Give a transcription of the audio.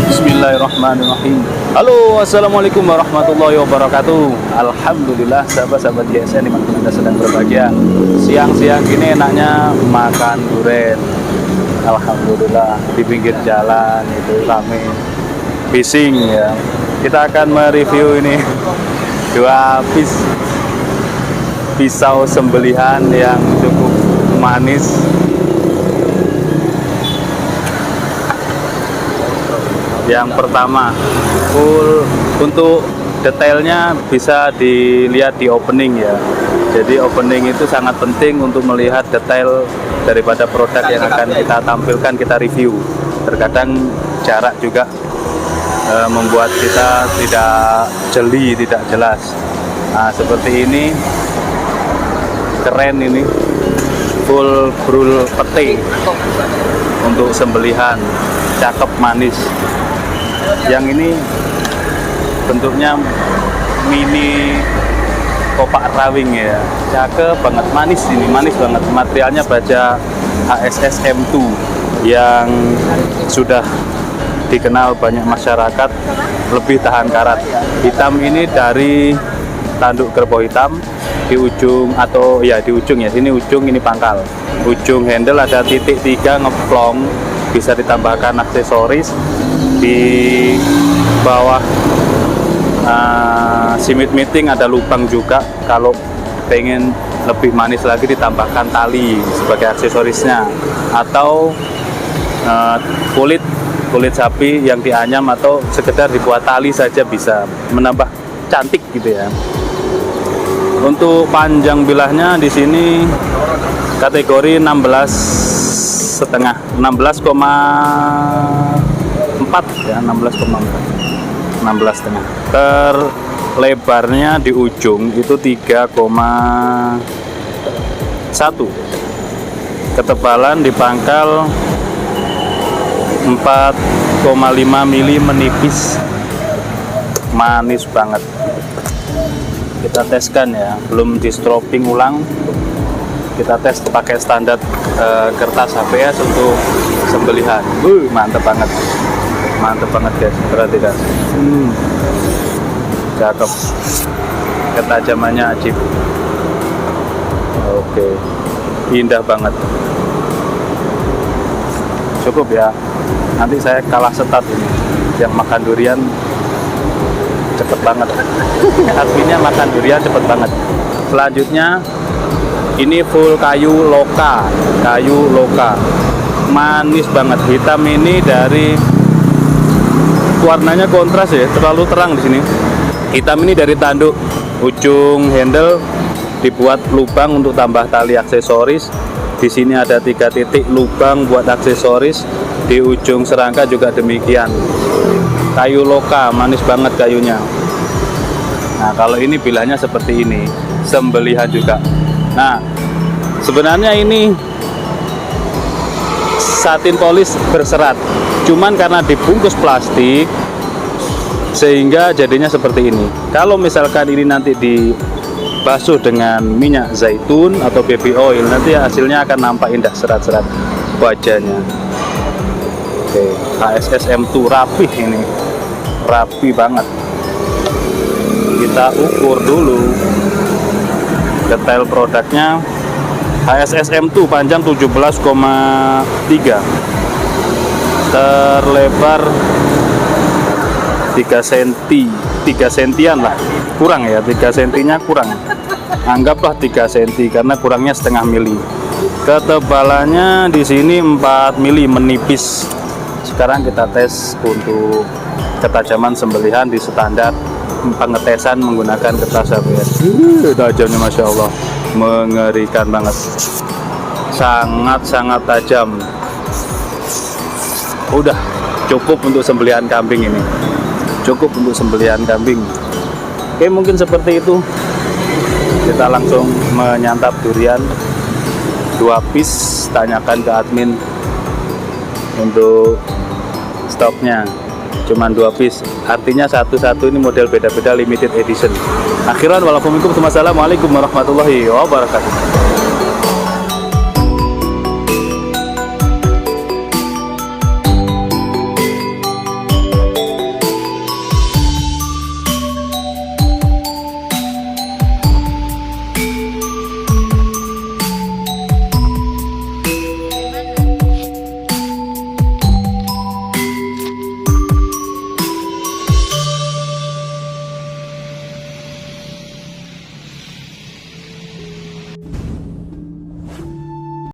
Bismillahirrahmanirrahim. Halo, assalamualaikum warahmatullahi wabarakatuh. Alhamdulillah, sahabat-sahabat GSN dimanapun Anda sedang berbahagia. Siang-siang gini enaknya makan durian. Alhamdulillah, di pinggir jalan itu kami fishing ya. Kita akan mereview ini dua pisau sembelihan yang cukup manis. Yang pertama, full untuk detailnya bisa dilihat di opening ya. Jadi opening itu sangat penting untuk melihat detail daripada produk yang akan kita tampilkan, kita review. Terkadang jarak juga membuat kita tidak jeli, tidak jelas. Nah, seperti ini, keren ini, full brul pete untuk sembelihan, cakep manis. Yang ini bentuknya mini kopak rawing ya, cakep banget, manis ini, manis banget. Materialnya baja HSS M2 yang sudah dikenal banyak masyarakat lebih tahan karat. Hitam ini dari tanduk kerbau hitam di ujung, atau ya di ujung ya, sini ujung, ini pangkal. Ujung handle ada titik 3 ngeplong, bisa ditambahkan aksesoris. Di bawah simit meeting ada lubang juga, kalau pengen lebih manis lagi ditambahkan tali sebagai aksesorisnya, atau kulit sapi yang dianyam, atau sekedar dibuat tali saja bisa menambah cantik gitu ya. Untuk panjang bilahnya di sini kategori 16,4 ya, 16,4 terlebarnya di ujung itu 3,1, ketebalan di pangkal 4,5 mili, menipis, manis banget. Kita teskan ya, belum di stropping ulang, kita tes pakai standar kertas HPS untuk sembelihan. Mantep banget guys, perhatikan. Cakep, ketajamannya ajib. Oke, indah banget. Cukup ya, nanti saya kalah setat ini, yang makan durian cepet banget. Artinya makan durian cepet banget. Selanjutnya ini full kayu loka, manis banget. Hitam ini dari warnanya kontras ya, terlalu terang di sini. Hitam ini dari tanduk, ujung handle dibuat lubang untuk tambah tali aksesoris. Di sini ada 3 titik lubang buat aksesoris. Di ujung serangka juga demikian. Kayu loka, manis banget kayunya. Nah, kalau ini bilahnya seperti ini, sembelihan juga. Nah, sebenarnya ini satin polis berserat, cuman karena dibungkus plastik sehingga jadinya seperti ini. Kalau misalkan ini nanti dibasuh dengan minyak zaitun atau baby oil, nanti hasilnya akan nampak indah, serat-serat wajahnya. Oke, HSS M2 rapih ini, rapi banget. Kita ukur dulu detail produknya. HSS M2 panjang 17,3, terlebar 3 sentian lah, kurang ya, 3 sentinya kurang, anggaplah 3 senti karena kurangnya setengah mili. Ketebalannya di sini 4 mili, menipis. Sekarang kita tes untuk ketajaman sembelihan di standar pengetesan menggunakan kertas HPS. Tajamnya Masya Allah, mengerikan banget, sangat-sangat tajam. Udah cukup untuk sembelihan kambing ini, cukup untuk sembelihan kambing. Oke, mungkin seperti itu. Kita langsung menyantap durian 2 piece. Tanyakan ke admin untuk stoknya, cuman 2 piece, artinya satu-satu ini model beda-beda, limited edition. Akhiran walaupun assalamualaikum warahmatullahi wabarakatuh.